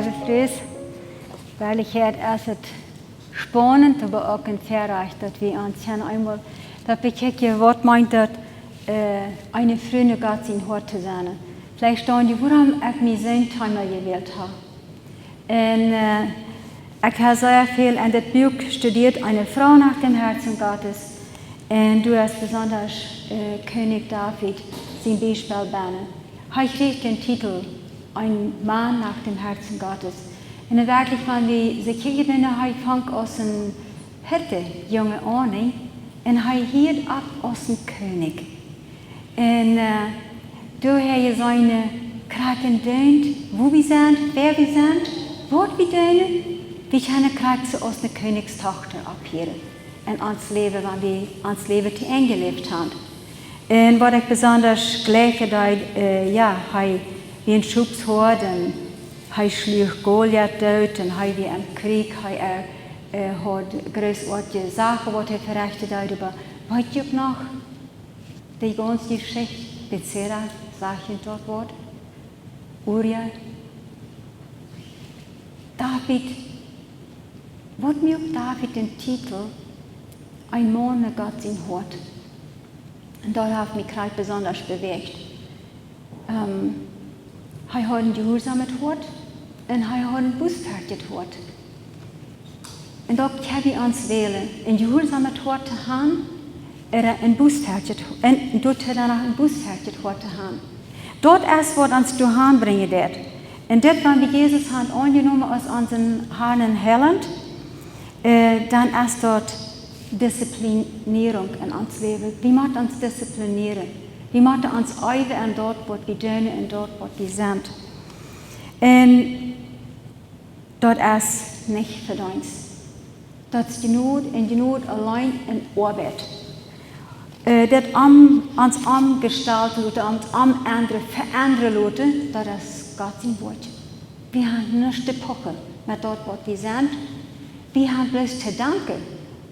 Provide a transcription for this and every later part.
even vrees. Weil ich het als het spannend, aber auch verreicht, dass wir uns ja einmal, dass wir was meint, dass eine Freundin Gott in Hort zu sein. Vielleicht stehen die, warum ich mir so ein Thema gewählt habe. Und ich habe sehr viel in das Buch studiert, eine Frau nach dem Herzen Gottes. Und du hast besonders König David, sein Beispiel bannen. Er kriegt den Titel, ein Mann nach dem Herzen Gottes. Und wirklich, wenn wir sie kijken, er fängt aus einem Hirte, junge Arne, und er hielt ab aus dem König. Und du hast seine Kraken dient, wo wir sind, wer wir sind, was wir dienen, wie können Kraken aus der Königstochter abhören. Und ans Leben, wenn wir ans Leben zu Ende gelebt haben. Und was ich besonders gleiche, wie ein Schubshort, und er schlug Goliath tot, und er wie im Krieg, hat großartige Sachen, was er verrichtet hat, aber weißt du noch, die ganze Geschichte, mit Sarah, sag ich dort Wort, Uriah, David, was mir David den Titel, ein Mann mit Gott in Hort. Und da hat mich gerade besonders bewegt. Er hat ein gehorsames Hort und er hat ein bußfertiges Hort. Und da kann ich uns wählen, ein gehorsames Hort zu haben oder ein bußfertiges Hort. Und dort hat er noch ein bußfertiges Hort zu haben. Dort ist, was uns zu haben bringen wird. Und das, wenn wir Jesus haben angenommen aus unseren Herrn Heiland, dann ist dort Disziplinierung in uns Leben. Wie macht uns disziplinieren? Wie macht uns üben an dort, wo wir tun und dort, wo wir sind? Und dort ist nicht für uns. Das ist die Not allein in Arbeit. Das uns umgestalten oder uns verändern lassen, das ist Gott sein Wort. Wir haben nicht die Poche mit dort, wo wir sind. Wir haben bloß zu danken.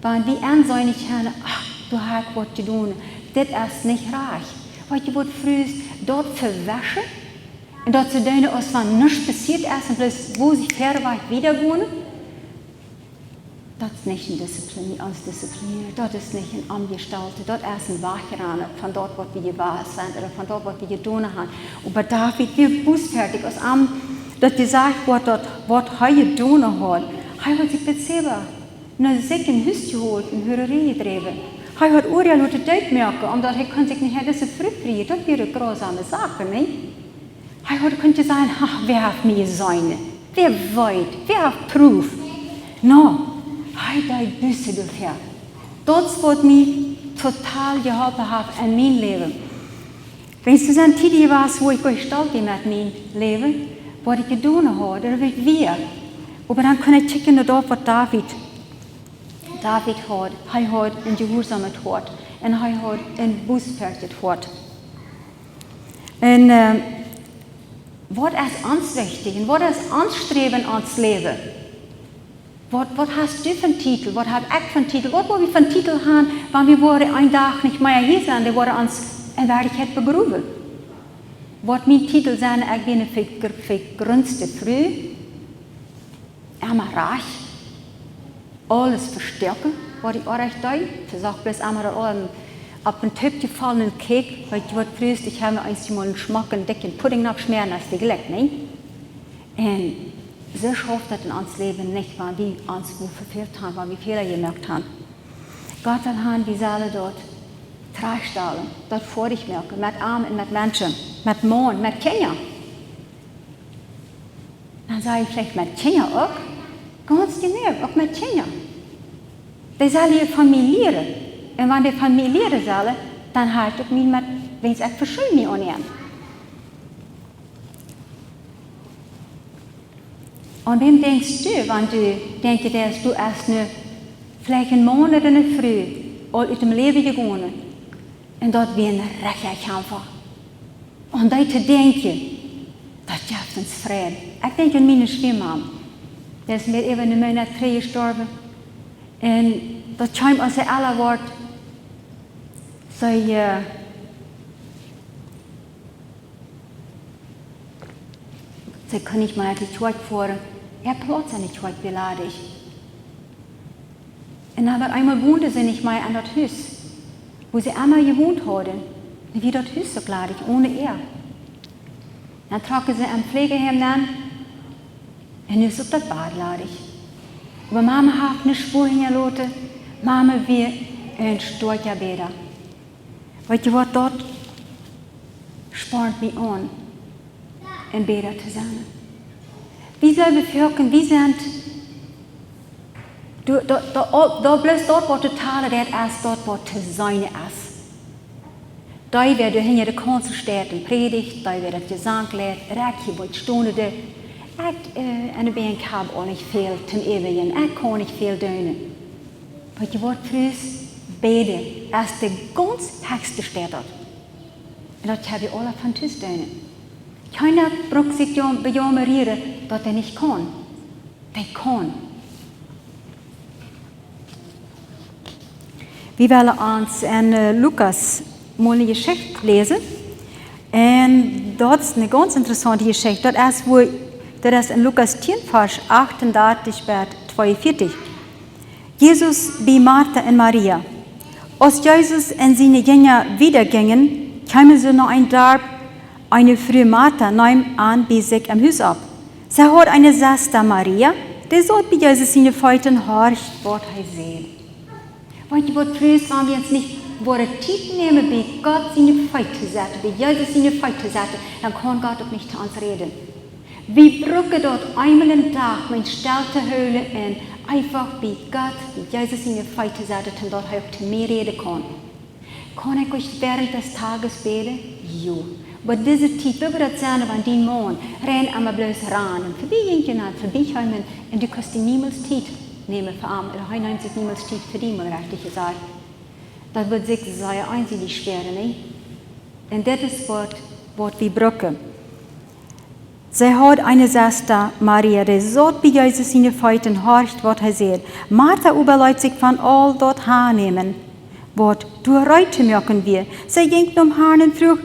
Wenn wir ansehen können, ach, du hast was zu tun, das ist nicht reich. Weil du wird früh dort verwaschen und dort zu tun, als wenn nichts passiert ist und bloß wo sich verweicht wieder wohnen, das ist nicht ein Disziplinieren, das ist nicht ein Angestalten, das ist ein Wachrahmen von dort, wo wir gewahrt sind oder von dort, wo wir getan haben. Und bei David, wir bußfertig, als dass gesagt wird, was er getan hat, er hat sich bezahlt. Und er hat sich ein Haus geholt und Hörerie getrieben. Er hat Uriah lassen merken, omdat er kann sich nicht diese Frucht bringen. Das wäre eine grausame Sache, nicht? Er könnte sagen, wer hat mir Säune? Wer weiß? Wer hat Proof? No, er hat Büsse dafür. Das, was mich total geholfen hat in meinem Leben. Wenn es eine Zeit war, wo ich gestaltet bin mit meinem Leben, was ich getan habe, oder wir. Aber dann kann ich checken, was David hat, er hat ein gehorsames Hort und er hat ein bußfertiges Hort. Und was ist uns wichtig und was ist uns Streben ans Leben? Was hast du für einen Titel? Was habe ich für einen Titel? Was wollen wir für einen Titel haben, wenn wir einen Tag nicht mehr hier sind, die wollen uns in Wirklichkeit begraben? Was mein Titel sein, ich bin eine vergrünste Früh, immer reich, alles verstärken, was ich auch recht tue. Ich sage bloß einmal auf den Typ gefallenen Kek, weil ich frühst, ich habe mir einmal einen Schmack, einen dicken Pudding abschmieren, als die gelegt, nicht? Und so schafft das in uns Leben nicht, weil wir uns wo verfehlt haben, weil wir Fehler gemerkt haben. Gott hat die Säle dort Tragstahlen, dort vor dich merken, mit Armen und mit Menschen, mit Mann, mit Kindern. Dann sage ich vielleicht mit Kindern auch, ganz genau, auch mit Kindern. Die sollen hier familieren. Und wenn die familieren sollen, dann halt ich mich mit, wenn es echt verschulden mich an ihnen. Und wem denkst du, wenn du denkst, dass du erst vielleicht einen Monat oder eine Früh all aus dem Leben gegangen und dort wie ein Rechtskämpfer. Und da zu denken, das gibt uns Frieden. Ich denke an meine Schwiegermama. Der ist mir eben in meiner 3 gestorben. Und das scheint als alle Wort, ze kan niet maar die tjoik voor, plots aan die tjoik beladig. En aber einmal wohnte sie nicht mal an das Haus, wo sie einmal gewohnt hadden. Wie das Haus so gladig, ohne er. Dann trokken sie am Pflegeheim an, und nu is op dat bad ladig. Aber Mama hat eine Spur hingelaten, Mama wie ein Storcher Bäder. Weet je wat, dat spart mich an, in Bäder zu sein. Wie soll wir wirken, wie sind, da bloß dort, wo du talen, das ist dort, wo du sein ist. Da wird hinter de Konzertstätten predigt, da wird Gesang gelehrt, Räkje wordt stonden. En ik ben al niet veel ten eeuwigen, ik kan niet veel doen. Wat je wordt vrees, beden, als de ganz höchste Städte. En dat heb je alle van thuis doen. Keiner braucht sich bejammerieren, dass nicht kann. Der kann. Wir wollen uns in Lukas mal eine Geschichte lesen. Und dort ist eine ganz interessante Geschichte. Das ist in Lukas 10, Vers 38 bis 42. Jesus bei Martha und Maria. Als Jesus und seine Jünger wiedergingen, kamen sie nach einem Dorf. Eine frühe Martha nahm an bei sich im Haus ab. Sie hat eine Schwester Maria, die sollte bei Jesus seine Füßen horcht, was er sieht. Weil die Wort früh wenn wir uns nicht Zeit nehmen, bei Gott seine Füße setzen, bei Jesus seine Füße setzen, dann kann Gott auch nicht zu uns reden. Wir brauchen dort einmal am Tag meine Stellte Höhle und einfach bei Gott, bei Jesus seine Füße setzen, und dort auch zu mir reden kann. Kann ich euch während des Tages beten? Ja. Aber diese Zeit, wir das sagen, wenn die Mann rennen einmal bloß ran und vorbei gehen vorbei kommen und du kannst niemals Zeit nehmen für ihn, oder er nimmt sich niemals Zeit für die, mal richtig gesagt. Das wird sich sehr einzig schwer, nicht? Und das ist, was wir brauchen. Sie hat eine Schwester, Maria, die sagt bei Jesus seine Füßen horcht, was er sieht. Martha überlegt sich von all dort hernehmen, was du heute merken wir. Sie ging um Herrn und frug,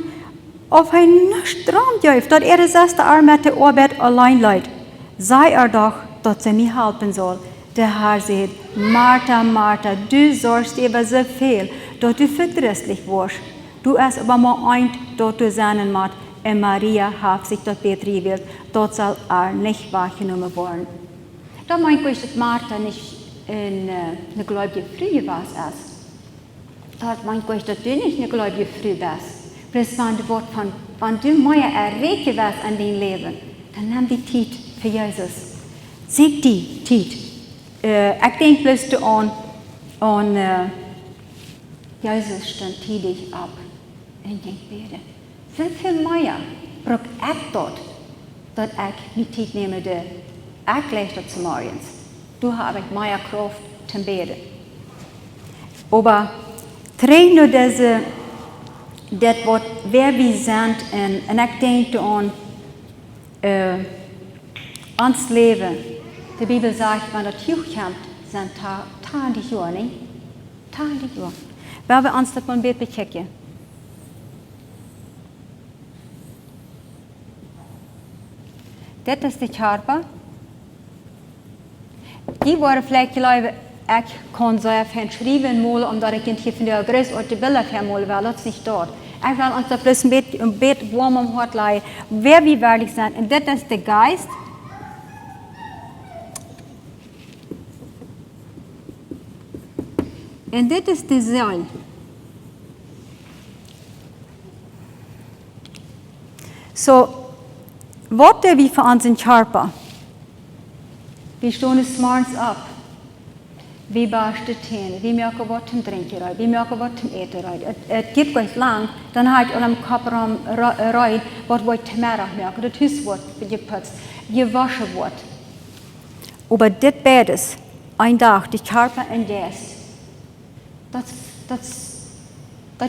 of hij nicht dran juift, dat ihre Schwester met de Arbeit allein leidt. Sei doch, dat sie mir helfen soll. Der Herr sagt, Martha, Martha, du sorgst über so viel, dat du verdrießlich wirst. Du hast aber mal ein, dat du sein musst. Und Maria hat sich das beter gewählt, dat soll nicht wahrgenommen werden. Da meint ich, dass Martha nicht eine gläubige Früh war. Da meint ich, dass du nicht eine gläubige Früh bist. Bloß wenn du mehr erregt wirst an dein Leben, dann nimm die Zeit für Jesus. Sieg die Zeit. Ich denke bloß an Jesus stand tätig ab. Und ich bete. Wie viel mehr brauche ich dort, dass ich die Zeit nehme, ich lege das zum Morgens. Du hast mehr Kraft zum Beten. Aber träg nur diese dat wat wer wir sind en ik denk aan ons leven. De Bibel sagt, wenn das hochkommt, sind Tage Jahre, nicht? Tage Jahre. Weil wir uns das mal ein bisschen bechecken. Das ist der Körper. Die waren vielleicht, glaube ich kann so einfach schreiben, omdat ik niet van de größte uit de Bilder vermolen, weil das nicht dort. Ich will uns da bloß ein bisschen warm am Hort leiden, wer wir wirklich sind. Und das ist der Geist. Und das ist die Seele. So, was wir für unseren Körper? Wir stehen morgens ab. Wir barsten die Zähne, wir merken, was zum Trinken rein, wir merken, was zum Essen rein. Es geht ganz lang, dann habe ich am Körper rein, was wir zum Mittag merken, das Haus wird geputzt, gewaschen wird. Aber das beides, ein Tag, die Körper und Geist, das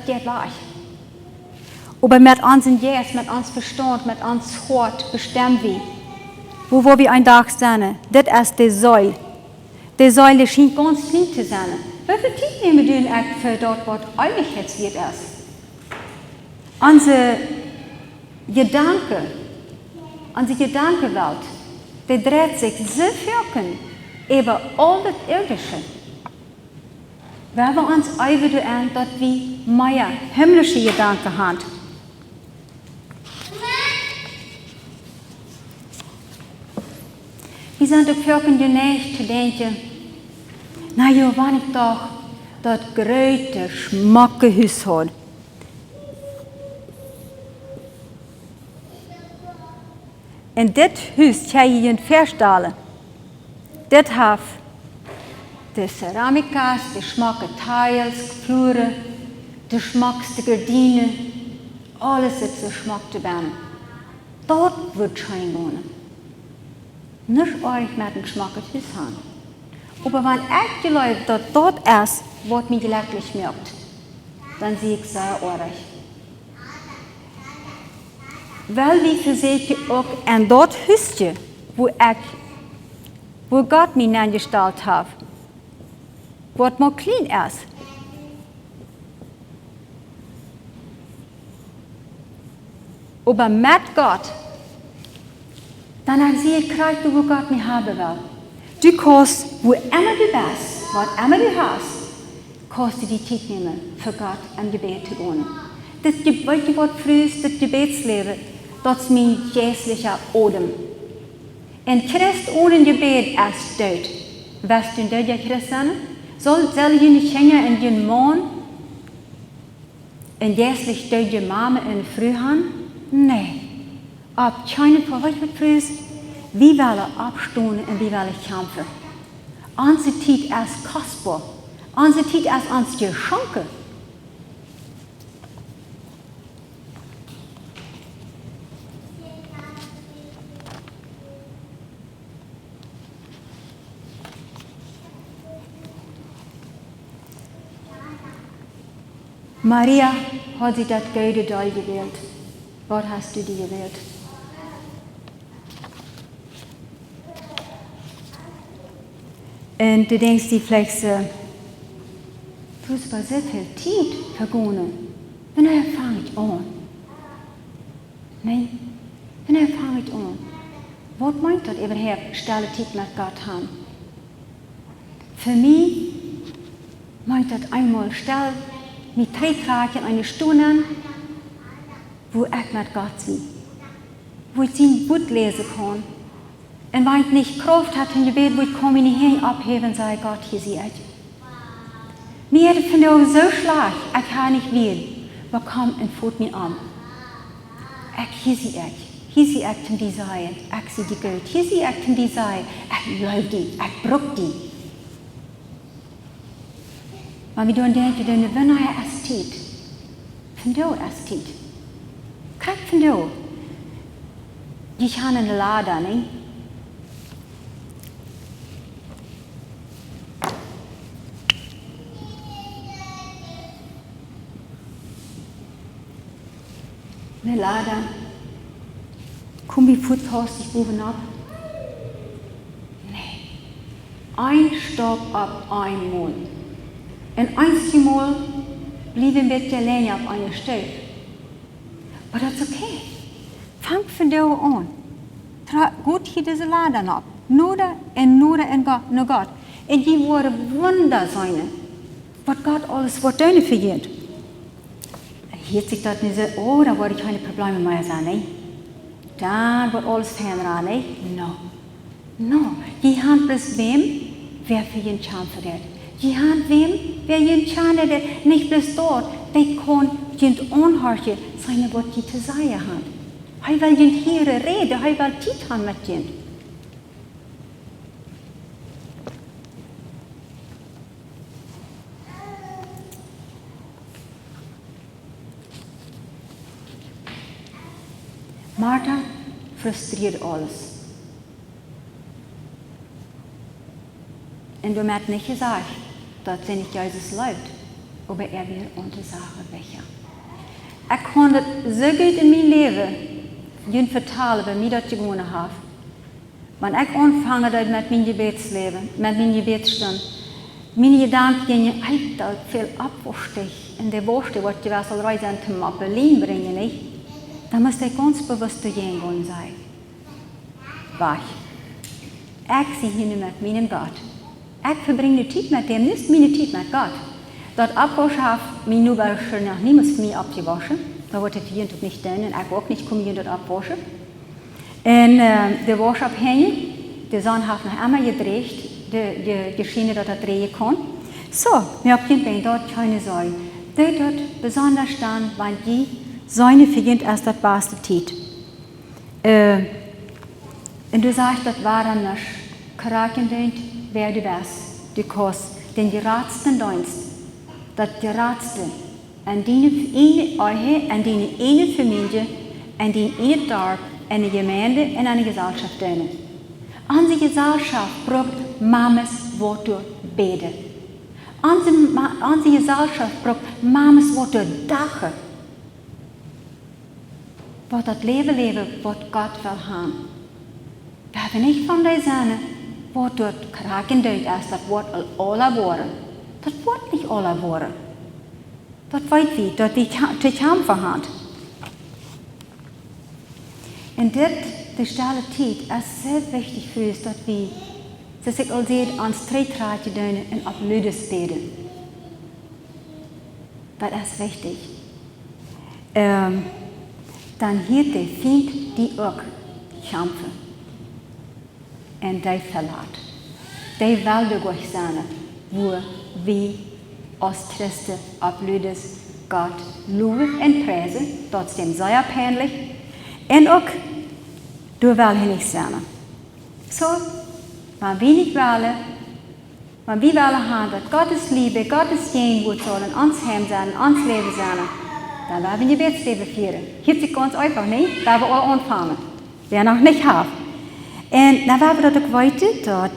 geht leicht. Aber mit unserem Geist, mit unserem Verstand, mit unserem Hort bestimmen wir, wo wir ein Tag sein. Das ist die Säule. Die Säule schien ganz klein zu sein. Wie viel Zeit nehmen wir denn für dort, was eigentlich jetzt wird ist? Unsere Gedanken, onze gedankenwelt, die dreht sich so viel über all das Irdische. Weil wir uns over aan dat wir mehr himmlische Gedanken haben. Wir sind ook veel geneigd te denken, nou joh, wanneer ik toch dat grote, schmakke huis had. En dit huis kan je in verstellen. Dit heeft de ceramica's, de schmakke tiles, vloeren, de schmakste gardinen, alles is zo schmak te binnen. Dat wordt schijn wonen. Nicht euch mit dem Geschmack des Herrn. Aber wenn ich glaube, dass dort ist, was mich glücklich macht, dann sehe ich sehr euch. Weil wir für sich auch an dort Hüste, wo Gott mich eingestellt hat, was mal clean ist. Aber mit Gott, dann zie ik krijg du, wo Gott mich haben will. Du kannst, wo immer du bist, was immer du hast, kannst du die Zeit nehmen, für Gott im Gebet zu gehen. Weißt du, was frühst, das Gebetsleben, das ist mein geistlicher Odem. Und Christ ohne Gebet ist tot. Weißt du, der Christen? Soll je nicht hängen in den Mond? Und geistlich dode Mama in Frühhand? Nee. Op keinen Fall, wat je vrees, wie willen opstaan en wie willen kämpfen. Onze tijd is kostbaar. Onze tijd is ons geschenken. Maria hat sich das gouden Dal gewählt. Wat hast du dir gewählt? Und du denkst dir vielleicht so, du hast aber so viel Zeit vergangen. Wanneer fange ich an? Nein, wanneer fange ich an? Was meint das überhaupt, stille Zeit mit Gott haben? Für mich meint das einmal still mit 3 Tagen eine Stunde an, wo ich mit Gott bin. Wo ich sein Buch lesen kann. Und wenn ich nicht Kraft hat in Gebet, wo ich komme in die Hände abheben und sage, Gott, hier sehe ich. Mir ist es so schlecht, ich kann nicht wählen. Aber komm und fort mich an. Hier sehe ich. Hier sehe ich zum Desire. Ich sehe die Gott. Hier sehe ich zum Desire. Ich glaube die. Ich brauche die. Wenn wir dann denken, dann wenn er es tut, von da es tut. Kijk van da. Die gaan in de lade, ne? Eine Lade. Komm, wie put hast dich boven ab? Nee. Ein Stopp ab einmal. Und einmal blieben wir alleine auf einer Stelle. Aber das ist okay. Fang von da an. Gut hier diese Laden ab. Nur in Gott. Und die worden Wunder sein. Was Gott alles wird tun für jeden. Hier sich das nicht so, oh, da werde ich keine Probleme mehr sein. Ne? Dann wird alles verändern. Ne? No. Die haben bloß wem, wer für jeden kämpfen wird. Die haben wem, wer jeden kämpfen wird. Nicht bloß dort. Die kann jeden anhören, seine was die zu sagen haben. Er will jeden hier reden, er will Zeit haben mit jeden. Martha frustriert alles. Und du hast nicht gesagt, dass sie nicht Jesus lebt, aber er will unsere Sache welcher. Ich kann das so gut in mein Leben vertalen, wenn ich das gewonnen habe. Wenn ich anfange mit meinem Gebetsleben, mit meinem Gebetsstand, meine Gedanken gehen einfach viel abwurstich in der Wurste, was die Wasserreise in Berlin bringen, nicht? Da muss ich ganz bewusst dagegen sein. weg. Ich zie hier met mijn God. Ik verbring de tijd met hem, niet mijn tijd met God. Dat abwaschen heeft mijn nu schon noch niemals für mich abgewaschen. Da wordt het hier und nicht doen en ik ook niet komen hier dort abwaschen. En de wasabhängig, de zon heeft nog einmal gedreht, de Schiene, dat dat drehen kann. So, wir haben bei dort keine Sorge. Dort besonders dann, weil die Säune beginnt erst das beste Zeit. Und du sagst, das war dann nicht kraken, wer du bist. Du kannst den geratsten Dienst, das geratste, an deine eine Familie, an deine eine Dorf, eine Gemeinde und eine Gesellschaft dienen. Unsere Gesellschaft braucht Mamas Worte beten. Unsere Gesellschaft braucht Mamas Worte dachen. Wat dat leven, wat God wil gaan. We hebben niet van die zinnen, wat door kraken duidt als dat wordt alle woorden. Dat wordt niet alle woorden. Dat weet wie, dat die te kämpfen hat. En dit, de stille tijd, is zeer wichtig voor ons dat we, zoals ik al zei, aan strijdtraatje doen en op luide spelen. Dat is wichtig. Dan hier de vriend die ook kämpfen. En die verlaat. Die wil de goch zijn, wo we als Christen op luides God loven en prijzen, dat is dem zeer pijnlijk. En ook, du wil hij niet zijn. Zo, maar we niet willen, maar we willen gaan dat Gottes Liebe, Gottes Geen wordt zullen ons hem zijn, ons leven zijn. Dan werden wir Gebetsleben führen. Gibt es ganz einfach nicht, da wir auch anfangen. Wer noch nicht hat. Und dann werden wir auch weiter, dass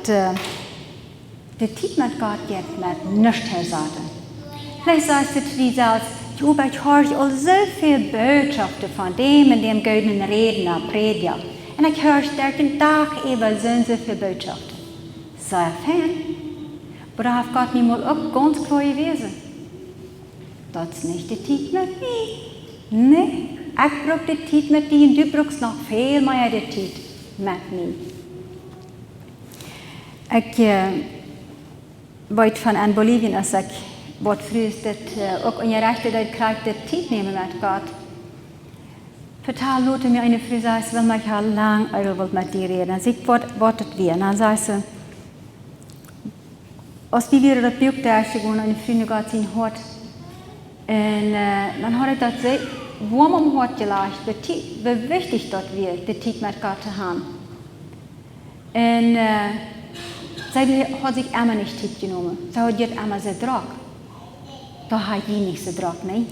die Zeit mit Gott geht mit nichts herzaten. Vielleicht sagst du zu dir selbst, ich höre all so viele Botschaften von dem und dem goldenen Redner, Prediger. Und ich höre den Tag über so viele Botschaften. Sehr fein. Aber da hat Gott nicht mal auch ganz klar gewesen. Dat is niet de tijd met mij. Nee, ik brauch de tijd met die en du brauchst nog veel meer de tijd met mij. Ik weet van Bolivien, als ik wat vroeger dat ook in je rechten dat krijg de tijd nemen met God. Vertel Lotte mir eine Frau, zei ze, wil mij al lang met die reden. En ik wat het weer. En dan zei ze, als we weer op bezoek daar gaan, een vriend gaat zien Hoat. En dan had ik dat zo warm om Hart gelegd, wie wichtig dat weer, de tijd met God te gaan. En zij had zich helemaal niet tijd genomen. Ze had het helemaal zo druk. Dat had je niet zo druk, nee.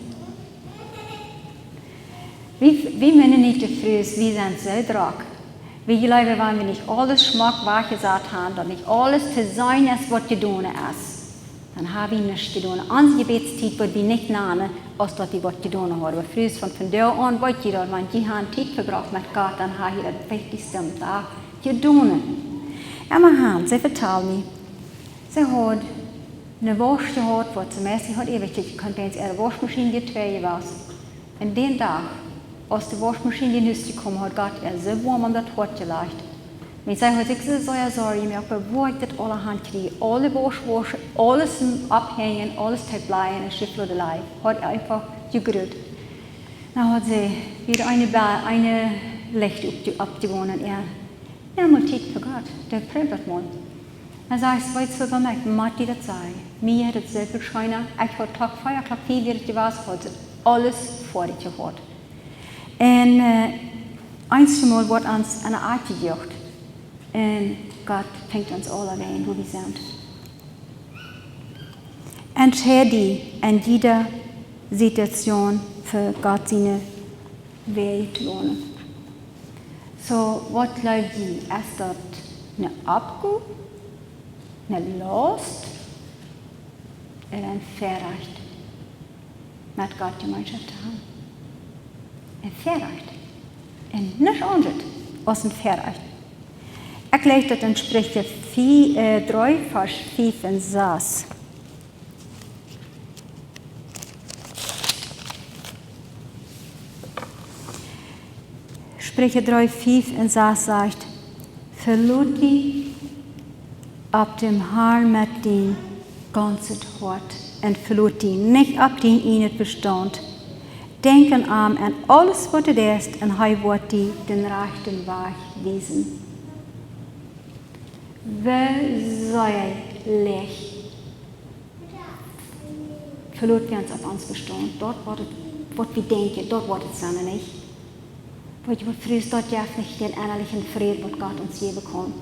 We moeten niet te vroeg, we zijn zo druk. We geloven, wenn wir nicht alles Schmack weggesagt haben, dass nicht alles zu sein ist, was getan ist. Dann haben wir nichts getan. Unsere Gebetszeit wird wir nicht nennen, als dass die was getan haben. Aber früher von da an, weiß jeder, wenn die haben Zeit verbracht mit Gott, dann haben sie das Wichtigste am Tag getan. Aber Hand, sie vertelt mir, sie hat eine Wasch gehabt, die zum ersten hat ewig gekannt, wenn sie ihre Waschmaschine getragen war. Und den Tag, als die Waschmaschine in die Hüste gekommen hat, Gott so warm an das Hort gelegt. Men zij had ik zo sorry, maar ik bewoog dat alle hand kriegen, alle waschen, alles abhängen, alles te blijven en schiff de lijf. Hat einfach gegrüht. Dann hat sie wieder eine Licht abgewonnen. Ja, mal Zeit für Gott, der prüft das mal. Dann sagt sie, weißt du, was ich mag dir das sagen? Mir hat es selber scheinen, ich habe Tag 4, Tag 4 wieder gewusst, hat sie alles vor dir gehabt. Und einmal wird uns eine Art gejocht. Und Gott fängt uns alle an, wo wir sind. Entscheide dich in jeder Situation für Gott seine Wege zu lohnen. So, was läuft die? Ist das eine Abgabe, eine Last oder ein Verrecht, mit Gott Gemeinschaft zu haben? Ein Verrecht. Und nicht anders als ein Verrecht. Ik lees dat in Sprüche 3, vers 5 en 6. Sprüche 3, 5 en 6 sagt, verlot die ab dem Haar mit den ganzen Hort und verlot die nicht ab den ihnen bestand. Denken an alles, was er ist, und er wird die den rechten Weg weisen. Wie sei Licht? Verlot wir uns auf uns bestand. Dort was wir denken, dort wird es sein nicht. Weil du frühst dort ja nicht den innerlichen Frieden, was Gott uns je bekommt.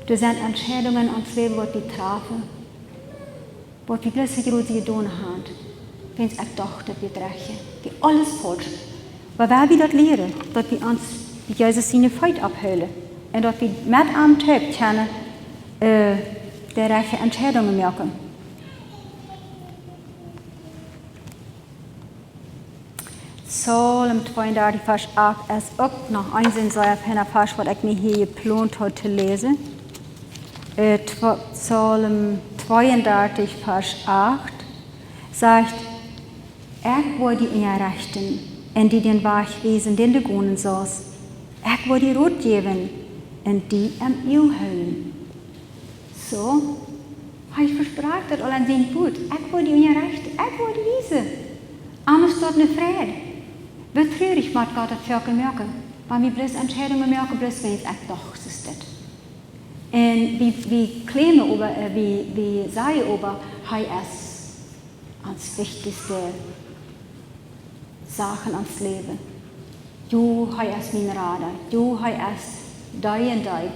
Das sind Entscheidungen ans Leben, was wir treffen, was wir plötzlich große getan haben. Wenn es gedacht hat, wir treffen, die alles falsch. Weil wir das lernen, dass wir uns mit Jesus seine Feit abhören und dass wir mit einem Typ kennen, der rechte Entscheidungen machen. Psalm 32, Vers 8 ist auch noch ein solcher Vers, was ich mir hier geplant habe zu lesen. Psalm 32, Vers 8 sagt, ich will die Unrechten, und die den Weg weisen, den du gehen sollst. Ich will die Rot geben, und die am Eau hüllen. So, ich versprach das all an den Blut. Ich will die Unrechten, ich will die Wiese. Anders dort eine Friede. Wie traurig macht Gott das für merken, weil wir bloß Entscheidungen merken, bloß wenn es echt doch ist. Und wie klemmen über, wie sagen über, er ist als wichtigste Sachen ans Leben. Du, er ist mein Radar, du, er ist dein und dein.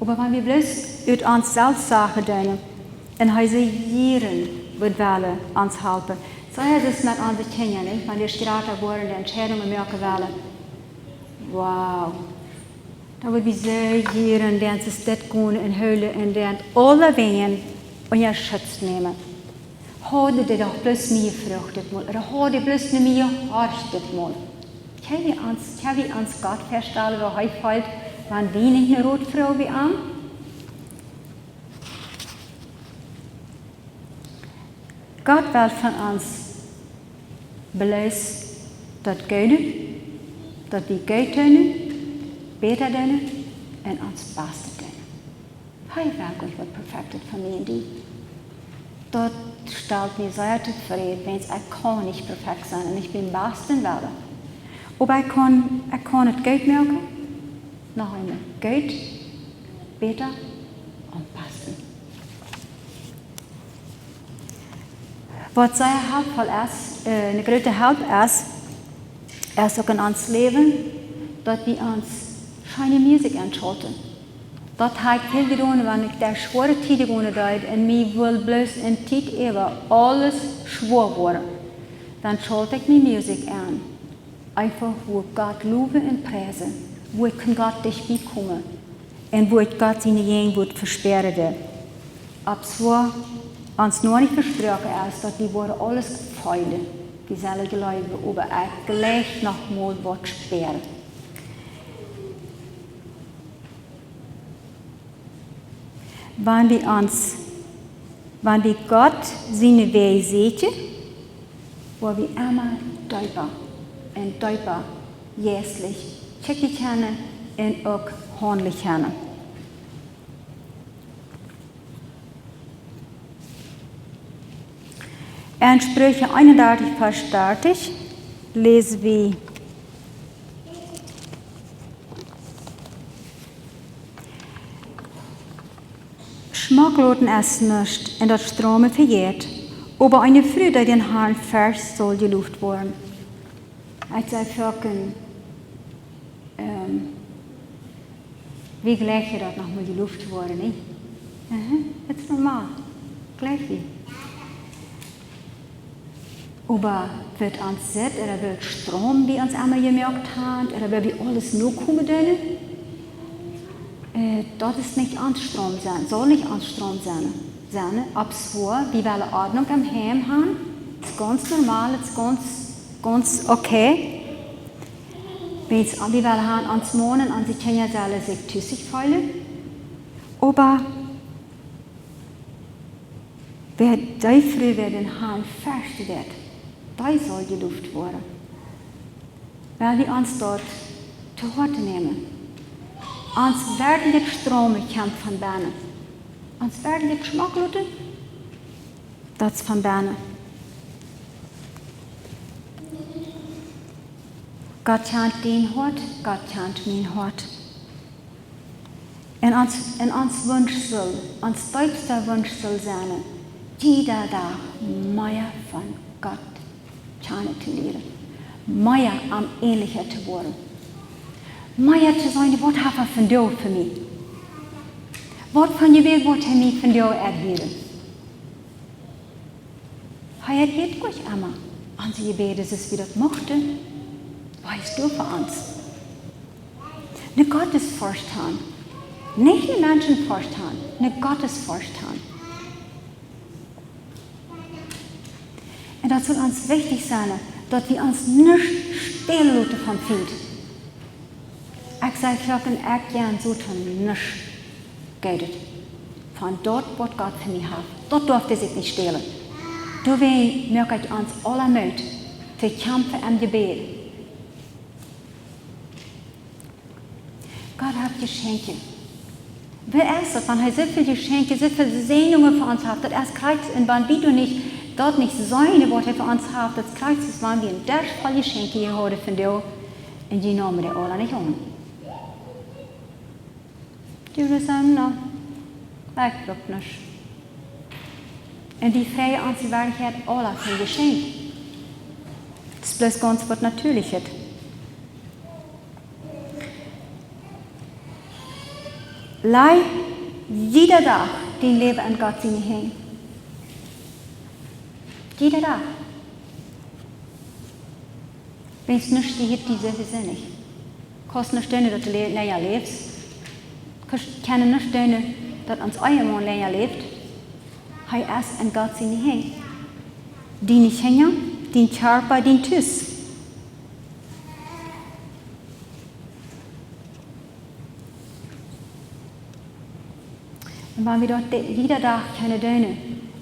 Aber wenn wir bloß über uns selbst Sachen denken, und er sie jeden wird wollen, uns helfen. So ist es mit unseren Kindern, nicht? Wenn wir später wurden, die Entscheidungen merken wollen. Wow. Da wird wir so jeden, die uns das gehen in Höhle und die alle Wegen und ihr Schutz nehmen. Hode dir doch bloß mir fruchtet mal, oder hode bloß nicht mir harchtet mal. Kann wir uns Gott feststellen, wo er fällt, wenn wir nicht eine Rotfrau wie an? Gott will von uns bloß das Gute, dass wir gut tun, besser tun und uns Beste tun. Er will euch was Perfektes von mir und die. Dort stellt mir sehr zufrieden, wenn es kann nicht perfekt sein und ich bin besten Welle. Aber ich kann es gut merken, noch einmal gut, besser und besten. Was sehr helpful ist, eine große Hilfe ist auch in uns Leben, dass wir uns schöne Musik entschalten. Das hat viel getan, wenn ich der schwere Zeit gegangen bin und mir will bloß in Zeit über alles schwer worden. Dann schalte ich mir Musik an. Einfach, wo Gott lobe und preise, wo ich Gott dich bekomme und wo ich Gott seine Gegenwart versperre. Ab so uns noch nicht versprochen ist, dass die Worte alles gefallen, die sollen glauben, aber ich gleich noch mal was sperren. Wenn wir Gott seine Wege sehen, wo wir immer tiefer und tiefer jährlich checken können und auch handeln können. In Sprüche 31, Vers 30 lesen wir: Schmackloten ist nicht, und das Strome verjährt, aber eine Früh, die den Herrn fest soll geluft werden. Als sei Völken, wie gleich das nochmal geluft worden, nicht? Das ist normal, gleich wie. Aber wird uns set, oder wird Strom, wie uns einmal gemerkt haben, oder wird wir alles nur kommen können? Das ist nicht Anstrom sein, soll nicht Anstrom sein. Ab so, wie wir eine Ordnung am Heim haben, ist ganz normal, ist ganz okay. Wie wir haben ans Morgen, an die Kinder sollen sich tüssig fühlen. Aber wer die früh den Herrn fest wird, da soll die Luft werden. Weil wir uns dort zu Hause nehmen. Ans werkelijk stromen komt van binnen. Ans werkelijk smakloten, dat is van binnen. God kent din hart, God kent mijn hart. En ons wunschsel, ons diepste wunschsel zijn, jeder dag meer van God kennen te leren. Meer am ähnlicher te worden. Meer te zijn, wat heeft hij van jou voor mij? Wat van je wil, wat hij mij van jou erheren? Hij erheert euch immer. Onze gebeden, is wie dat mochten. Weißt du für uns? Ne Gottes Verstand. Nicht ne Menschenverstand, ne Gottes Verstand. Und das soll uns wichtig sein, dass wir uns nicht stehlen lassen vom Feind. Ich sage vielleicht echt gern so tun, nicht geht. Von dort, was Gott für mich hat. Dort durfte sich nicht stehlen. Du willst möglich uns alle Mut für kämpfen im Gebet. Gott hat Geschenke. Wer ist das, wenn er so viele Geschenke, so viele Segnungen für uns hat, dass er es kriegt, und wenn wir nicht, dort nicht sein, was er für uns hat, das kriegt es, wenn wir in der Fall Geschenke hier haben von dir, und die nehmen wir alle nicht an. Du wirst sagen, no, ich glaube nicht. Und die freie uns die Wirklichkeit alle für Geschenk. Das ist bloß ganz was Natürliches. Leih jeder Tag dein Leben an Gott seine Hände. Jeder Tag. Wenn es nicht steht, diese sind nicht. Kannst nicht stehen, dass du länger lebst. Kann nicht stehen, dass uns euer Mann länger lebt. Hij ist an Gott seine Hände. Deine Hände, dein Körper, dein Tuss. Und wenn wir dort jeder Tag können tun,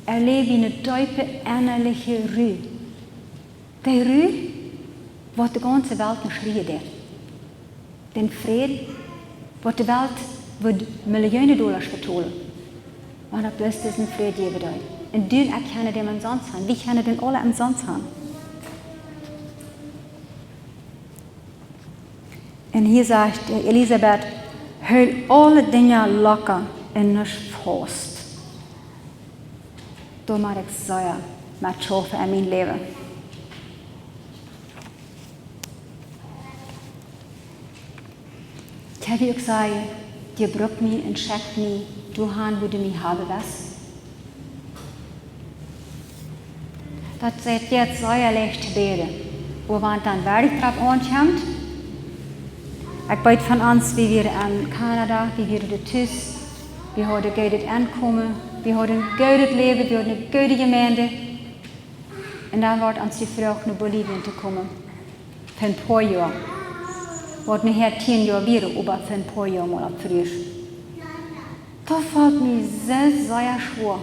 erleben wir eine tiefe, innerliche Ruhe. Die Ruhe, was die ganze Welt nicht schreien. Den Frieden, was die Welt wird Millionen Dollars vertollen. Und das bloß diesen Frieden geben dort. Und du erkennen den umsonst haben. Wir können den alle umsonst haben. Und hier sagt Elisabeth, hör alle Dinge locker. En niet vast. Door maar ik zeggen met schaffen in mijn leven. Ik heb je ook gezegd, je brukt me en schickt me doorheen wo du mich haben wirst. Dat zegt jetzt sehr leicht te beden. Wanneer dan werk drauf aankomt. Ik weet van ons, wie wir in Kanada, wie wir de Toews. Wir haben ein gutes Einkommen, wir haben ein gutes Leben, wir haben eine gute Gemeinde. Und dann wird uns die Frage, nach Bolivien zu kommen. Für ein paar Jahre. Wird mir hier 10 Jahre wieder, aber für ein paar Jahre mal abfrisch. Das fällt mir sehr, sehr schwer.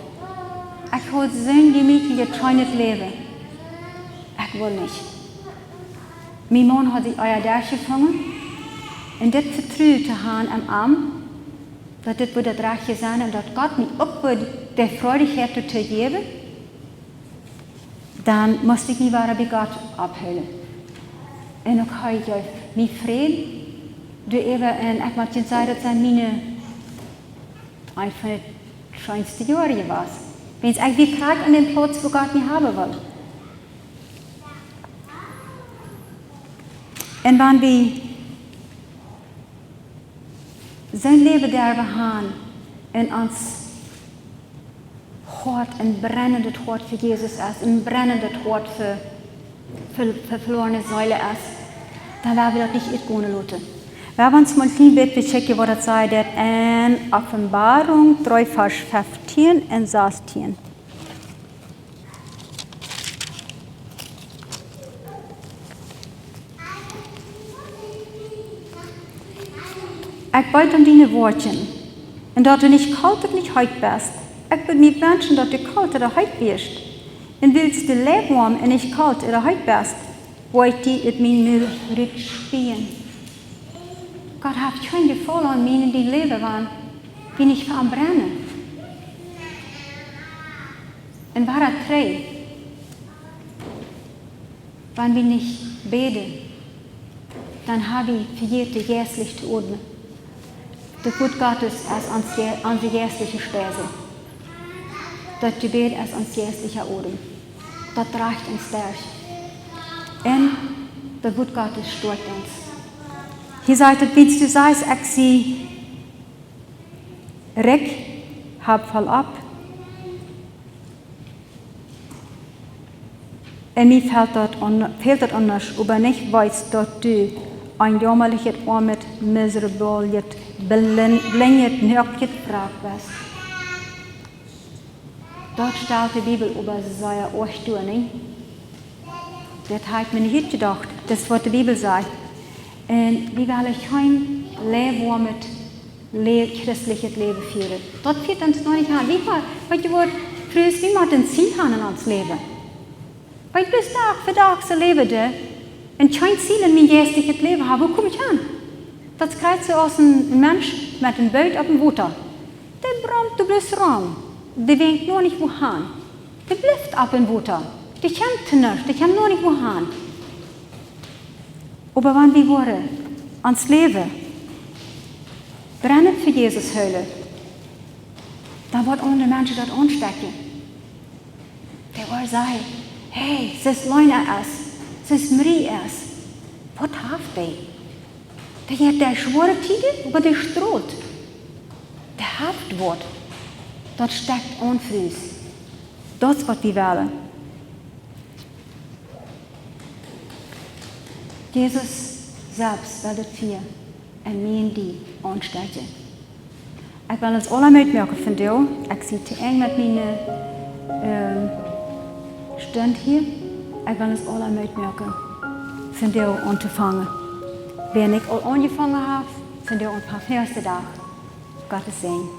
Ich habe so ein gemütliches, schönes Leben. Ich will nicht. Mein Mann hat sich euer Dach gefangen und das vertraut zu haben am Arm. Dat dit wordt het rechtje zijn en dat God mij ook wordt de freudigheid te geven, dan moest ik niet waar bij God abhullen. En ook ga ik mijn vrede, doe even, en ik moet je zeggen, dat zijn mijn, een van de schönste jaren geweest. Wenn ich weer krijg aan den Platz, wo God mij hebben wil. En wanneer we zijn leven daar we gaan en ons hart, een brennend hart voor Jezus is, een brennend hart voor verlorene Säule ist, dann werden wir das nicht uitkomen lassen. Wir haben uns mal ein klein bisschen checken, was das sagt, in Offenbarung 3, Vers 15 und 16. Ich bete um deine Worte, und dass du nicht kalt und nicht heut bist. Ich würde mir wünschen, dass du kalt oder heut bist. Und willst du leben und nicht kalt oder heut bist, wollte ich mit mir nur spielen. Gott hat kein Gefühl an mir in die Leben, wann wir nicht verbrennen. Und war das drei, wenn wir nicht beten, dann habe ich verjährt die geistliche Ordnung. Das Wort Gottes als unsere geistliche Speise. Das Gebet als unsere geistliche Ordnung. Das reicht uns durch. Und das Wort Gottes stärkt uns. Hier sagt es, wie du sagst, ich sie reck, hab voll ab. Und mir fehlt das anders, aber nicht weiß, dass du ein jämmerliches, armes, miserables, blindes, nöckjes Frag bist. Dort steht die Bibel über seine Ohrstühne. Das hat mir nicht gedacht, das ist, was die Bibel sagt. Und wir wollen kein Leben mit christliches Leben führen. Das führt uns noch nicht an. Weißt du, wie man den Sinn haben in uns Leben? Weil ich bis Tag für Tag so lebe und kein Ziel in mein geistliches Leben habe, wo komme ich an? Das kriegt so aus ein Mensch mit einem Boot auf dem Wasser. Der braucht du bloß Raum. Der denkt nur nicht wohin. Der bleibt auf dem Wasser. Der kommt nicht, der kommt nur nicht wohin. Aber wenn wir wollen, ans Leben, brennen für Jesus Hölle, dann wird andere Menschen dort anstecken. Der wird sagen, hey, es ist Leuna es ist Marie was hat die? Der hat der schwere Titel, aber der strahlt. Der Haftwort, dort steckt an für uns. Das ist, was wir wollen. Jesus selbst will das für und mir und die anstecken. Ich will uns alle mitmachen von dir. Ich sitze eng mit meinen Stund hier. Ich will uns alle mitmachen, von dir anzufangen. Wer nicht all angefangen hat, von dir ein paar nächste Tag. Gottes Segen.